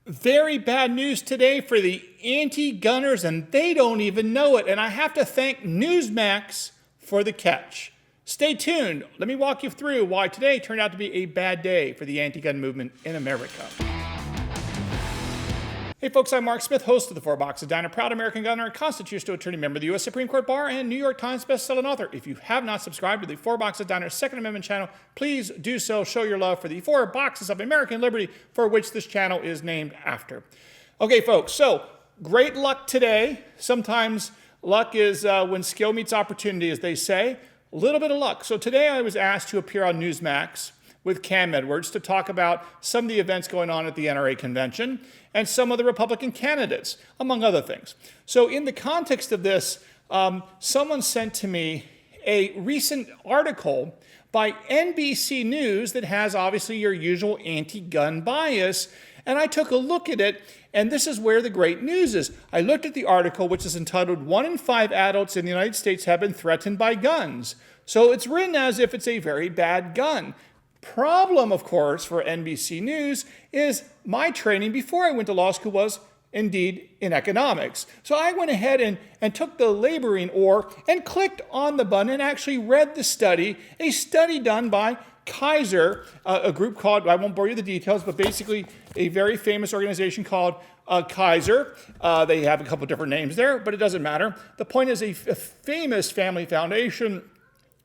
Very bad news today for the anti-gunners, and they don't even know it. And I have to thank Newsmax for the catch. Stay tuned. Let me walk you through why today turned out to be a bad day for the anti-gun movement in America. Hey folks, I'm Mark Smith, host of the 4 Boxes Diner, proud American gunner, and constitutional attorney, member of the U.S. Supreme Court Bar, and New York Times bestselling author. If you have not subscribed to the 4 Boxes Diner Second Amendment channel, please do so. Show your love for the 4 boxes of American liberty for which this channel is named after. Okay, folks, so great luck today. Sometimes luck is when skill meets opportunity, as they say. A little bit of luck. So today I was asked to appear on Newsmax with Cam Edwards to talk about some of the events going on at the NRA convention and some of the Republican candidates, among other things. So in the context of this, someone sent to me a recent article by NBC News that has obviously your usual anti-gun bias, and I took a look at it, and this is where the great news is. I looked at the article, which is entitled, 1 in 5 adults in the United States have been threatened by guns. So it's written as if it's a very bad gun. Problem, of course, for NBC News is my training before I went to law school was indeed in economics. So I went ahead and took the laboring oar and clicked on the button and actually read the study, a study done by Kaiser, a group called, I won't bore you with the details, but basically a very famous organization called Kaiser. They have a couple different names there, but it doesn't matter. The point is a famous family foundation,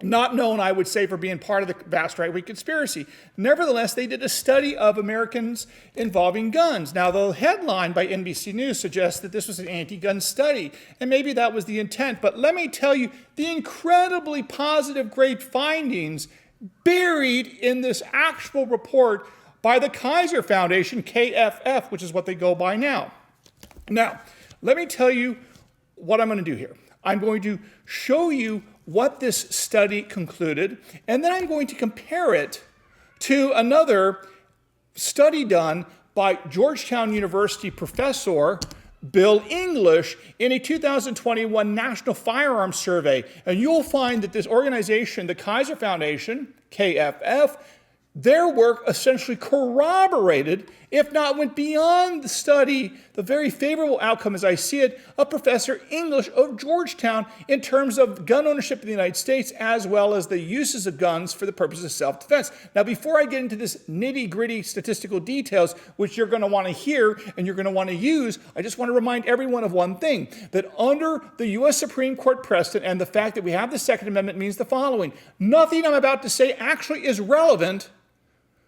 not known, I would say, for being part of the vast right-wing conspiracy. Nevertheless, they did a study of Americans involving guns. Now, the headline by NBC News suggests that this was an anti-gun study, and maybe that was the intent. But let me tell you, the incredibly positive, great findings buried in this actual report by the Kaiser Foundation, KFF, which is what they go by now. Now, let me tell you what I'm going to do here. I'm going to show you what this study concluded, and then I'm going to compare it to another study done by Georgetown University professor Bill English in a 2021 National Firearms Survey. And you'll find that this organization, the Kaiser Foundation, KFF, their work essentially corroborated, if not went beyond the study, the very favorable outcome, as I see it, of Professor English of Georgetown in terms of gun ownership in the United States, as well as the uses of guns for the purposes of self-defense. Now, before I get into this nitty-gritty statistical details, which you're going to want to hear and you're going to want to use, I just want to remind everyone of one thing, that under the U.S. Supreme Court precedent and the fact that we have the Second Amendment means the following. Nothing I'm about to say actually is relevant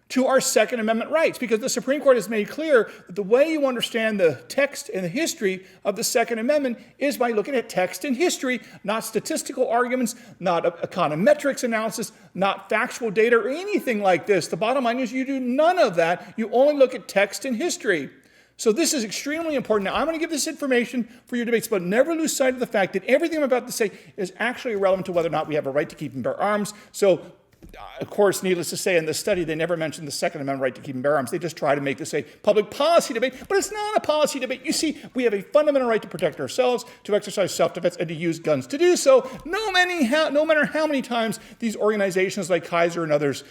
to our Second Amendment rights, because the Supreme Court has made clear that the way you understand the text and the history of the Second Amendment is by looking at text and history, not statistical arguments, not econometrics analysis, not factual data or anything like this. The bottom line is you do none of that. You only look at text and history. So this is extremely important. Now, I'm going to give this information for your debates, but never lose sight of the fact that everything I'm about to say is actually irrelevant to whether or not we have a right to keep and bear arms. So of course, needless to say, in this study, they never mentioned the Second Amendment right to keep and bear arms. They just try to make this a public policy debate, but it's not a policy debate. You see, we have a fundamental right to protect ourselves, to exercise self-defense, and to use guns to do so, no matter how many times these organizations like Kaiser and others,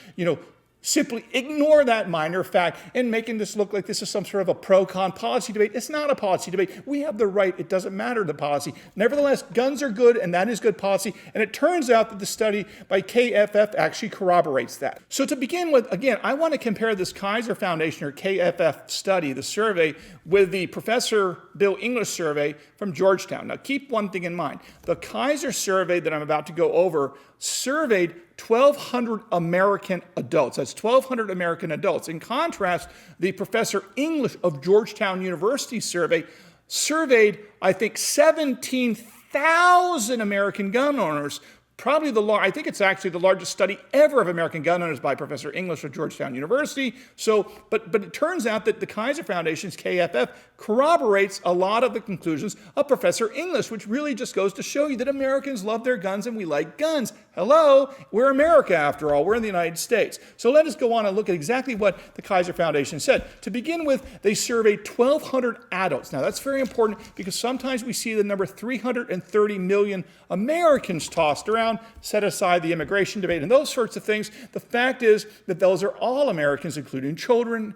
simply ignore that minor fact and making this look like this is some sort of a pro-con policy debate. It's not a policy debate. We have the right. It doesn't matter the policy. Nevertheless, guns are good, and that is good policy. And it turns out that the study by KFF actually corroborates that. So to begin with, again, I want to compare this Kaiser Foundation or KFF study, the survey, with the Professor Bill English survey from Georgetown. Now, keep one thing in mind. The Kaiser survey that I'm about to go over surveyed 1,200 American adults. That's 1,200 American adults. In contrast, the Professor English of Georgetown University survey surveyed, I think, 17,000 American gun owners. Probably I think it's actually the largest study ever of American gun owners by Professor English of Georgetown University. So, but it turns out that the Kaiser Foundation's KFF corroborates a lot of the conclusions of Professor English, which really just goes to show you that Americans love their guns and we like guns. Hello, we're America after all. We're in the United States. So let us go on and look at exactly what the Kaiser Foundation said. To begin with, they surveyed 1,200 adults. Now that's very important because sometimes we see the number 330 million Americans tossed around. Set aside the immigration debate and those sorts of things. The fact is that those are all Americans, including children,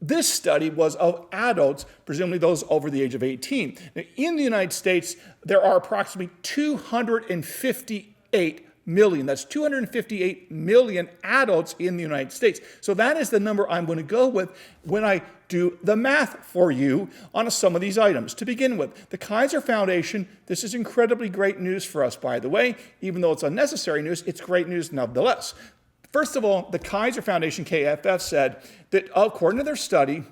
This study was of adults, presumably those over the age of 18. Now, in the United States, there are approximately 258 million. That's 258 million adults in the United States. So that is the number I'm going to go with when I do the math for you on some of these items. To begin with, the Kaiser Foundation, this is incredibly great news for us, by the way. Even though it's unnecessary news, it's great news nonetheless. First of all, the Kaiser Foundation, KFF, said that according to their study,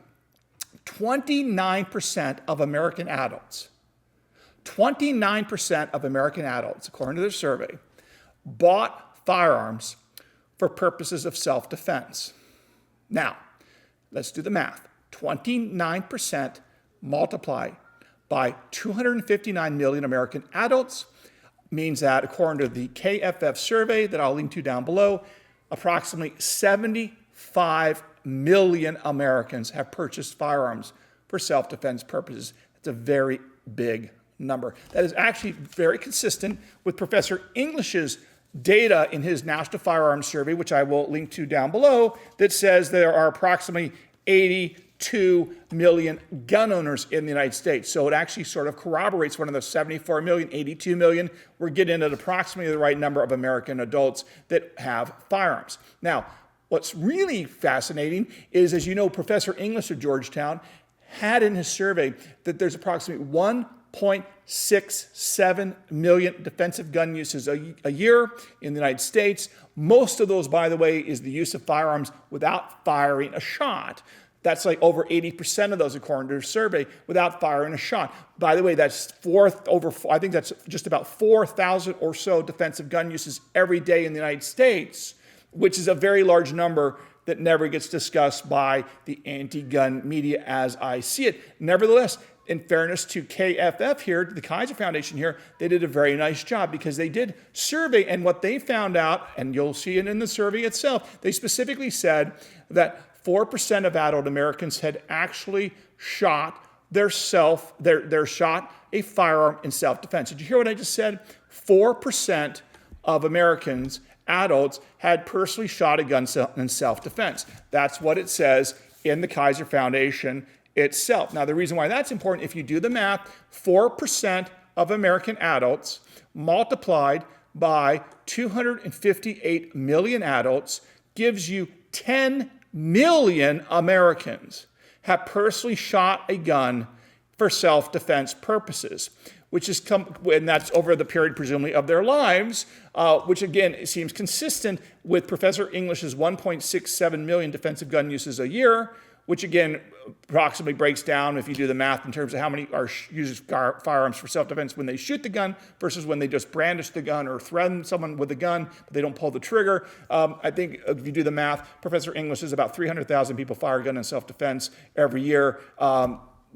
29% of American adults, 29% of American adults, according to their survey, bought firearms for purposes of self-defense. Now, let's do the math. 29% multiplied by 259 million American adults means that, according to the KFF survey that I'll link to down below, approximately 75 million Americans have purchased firearms for self-defense purposes. That's a very big number. That is actually very consistent with Professor English's data in his National Firearms Survey, which I will link to down below, that says there are approximately 82 million gun owners in the United States. So it actually sort of corroborates one of those 74 million, 82 million. We're getting at approximately the right number of American adults that have firearms. Now, what's really fascinating is, as you know, Professor English of Georgetown had in his survey that there's approximately 1.67 million defensive gun uses a year in the United States. Most of those, by the way, is the use of firearms without firing a shot. That's like over 80% of those, according to their survey, without firing a shot. By the way, that's I think that's just about 4,000 or so defensive gun uses every day in the United States, which is a very large number that never gets discussed by the anti-gun media as I see it. Nevertheless, in fairness to KFF here, the Kaiser Foundation here, they did a very nice job because they did survey, and what they found out, and you'll see it in the survey itself, they specifically said that 4% of adult Americans had actually shot a firearm in self-defense. Did you hear what I just said? 4% of Americans, adults, had personally shot a gun in self-defense. That's what it says in the Kaiser Foundation itself. Now, the reason why that's important, if you do the math, 4% of American adults multiplied by 258 million adults gives you 10 million Americans have personally shot a gun for self-defense purposes, which is and that's over the period, presumably, of their lives, which again seems consistent with Professor English's 1.67 million defensive gun uses a year, which again approximately breaks down, if you do the math, in terms of how many use firearms for self-defense when they shoot the gun versus when they just brandish the gun or threaten someone with a gun, but they don't pull the trigger. I think if you do the math, Professor English says about 300,000 people fire a gun in self-defense every year.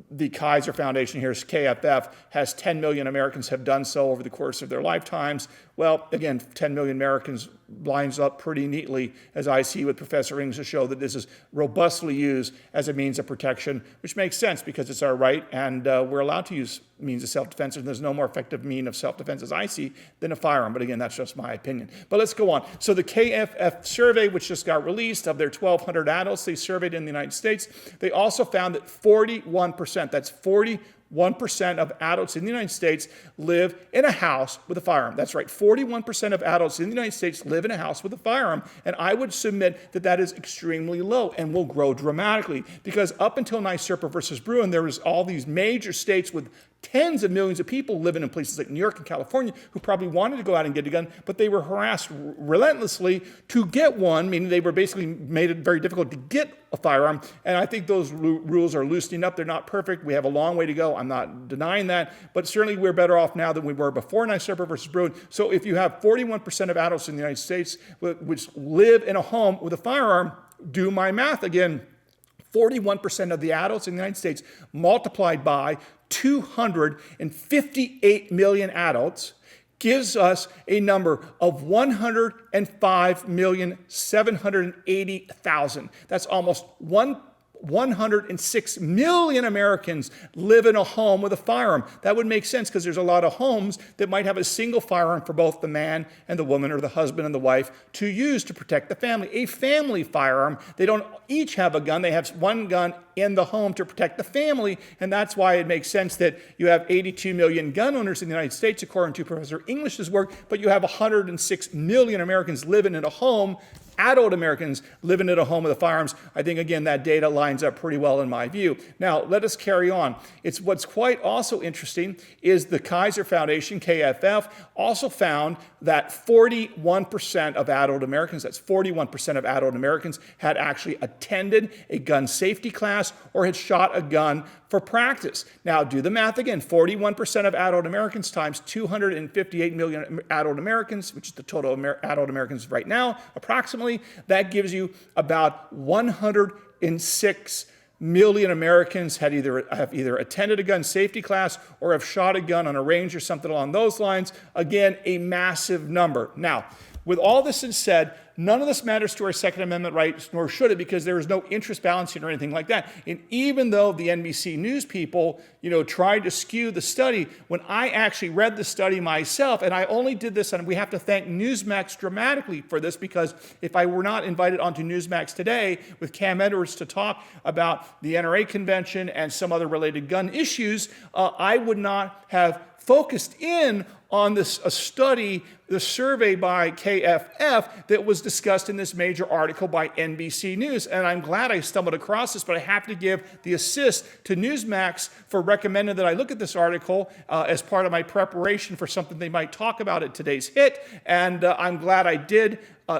The Kaiser Foundation here, KFF, has 10 million Americans have done so over the course of their lifetimes. Well, again, 10 million Americans lines up pretty neatly, as I see with Professor English, to show that this is robustly used as a means of protection, which makes sense because it's our right, and we're allowed to use means of self-defense, and there's no more effective mean of self-defense, as I see, than a firearm. But again, that's just my opinion. But let's go on. So the KFF survey, which just got released, of their 1,200 adults they surveyed in the United States, they also found that 41%, that's 41% of adults in the United States live in a house with a firearm. That's right, 41% of adults in the United States live in a house with a firearm, and I would submit that that is extremely low and will grow dramatically, because up until NYSERPA versus Bruin, there was all these major states with tens of millions of people living in places like New York and California who probably wanted to go out and get a gun, but they were harassed relentlessly to get one, meaning they were basically made it very difficult to get a firearm. And I think those rules are loosening up. They're not perfect. We have a long way to go. I'm not denying that, but certainly we're better off now than we were before NYSERPA versus Bruin. So if you have 41% of adults in the United States which live in a home with a firearm, do my math again. 41% of the adults in the United States multiplied by 258 million adults gives us a number of 105,780,000. That's almost 106 million Americans live in a home with a firearm. That would make sense because there's a lot of homes that might have a single firearm for both the man and the woman or the husband and the wife to use to protect the family. A family firearm. They don't each have a gun. They have one gun in the home to protect the family, and that's why it makes sense that you have 82 million gun owners in the United States, according to Professor English's work, but you have 106 million Americans living in a home, adult Americans living in a home with firearms. I think, again, that data lines up pretty well in my view. Now, let us carry on. What's quite also interesting is the Kaiser Foundation, KFF, also found that 41% of adult Americans, that's 41% of adult Americans, had actually attended a gun safety class or had shot a gun for practice. Now, do the math again. 41% of adult Americans times 258 million adult Americans, which is the total adult Americans right now, approximately. That gives you about 106 million Americans have either attended a gun safety class or have shot a gun on a range or something along those lines. Again, a massive number. Now, with all this said, none of this matters to our Second Amendment rights, nor should it, because there is no interest balancing or anything like that. And even though the NBC News people, tried to skew the study, when I actually read the study myself, and I only did this, and we have to thank Newsmax dramatically for this, because if I were not invited onto Newsmax today with Cam Edwards to talk about the NRA convention and some other related gun issues, I would not have focused in on a study, the survey by KFF that was discussed in this major article by NBC News. And I'm glad I stumbled across this, but I have to give the assist to Newsmax for recommending that I look at this article as part of my preparation for something they might talk about at today's hit. And I'm glad I did.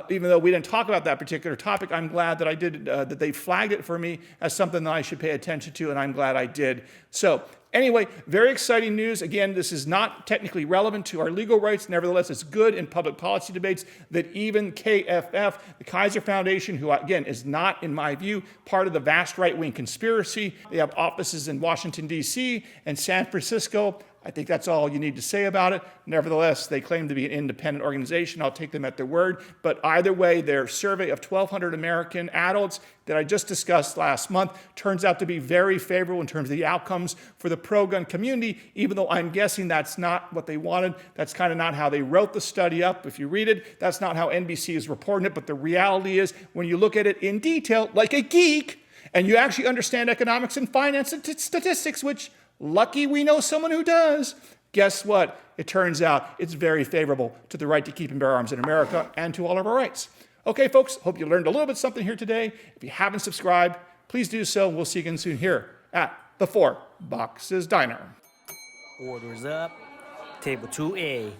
Even though we didn't talk about that particular topic, I'm glad that I did, that they flagged it for me as something that I should pay attention to, and I'm glad I did. So anyway, very exciting news. Again, this is not technically relevant to our legal rights. Nevertheless, it's good in public policy debates that even KFF, the Kaiser Foundation, who again is not, in my view, part of the vast right-wing conspiracy. They have offices in Washington, D.C. and San Francisco. I think that's all you need to say about it. Nevertheless, they claim to be an independent organization. I'll take them at their word. But either way, their survey of 1,200 American adults that I just discussed last month turns out to be very favorable in terms of the outcomes for the pro-gun community, even though I'm guessing that's not what they wanted. That's kind of not how they wrote the study up. If you read it, that's not how NBC is reporting it. But the reality is, when you look at it in detail, like a geek, and you actually understand economics and finance and statistics, which lucky we know someone who does. Guess what? It turns out it's very favorable to the right to keep and bear arms in America and to all of our rights. Okay, folks, hope you learned a little bit something here today. If you haven't subscribed, please do so. We'll see you again soon here at the Four Boxes Diner. Orders up. Table 2A.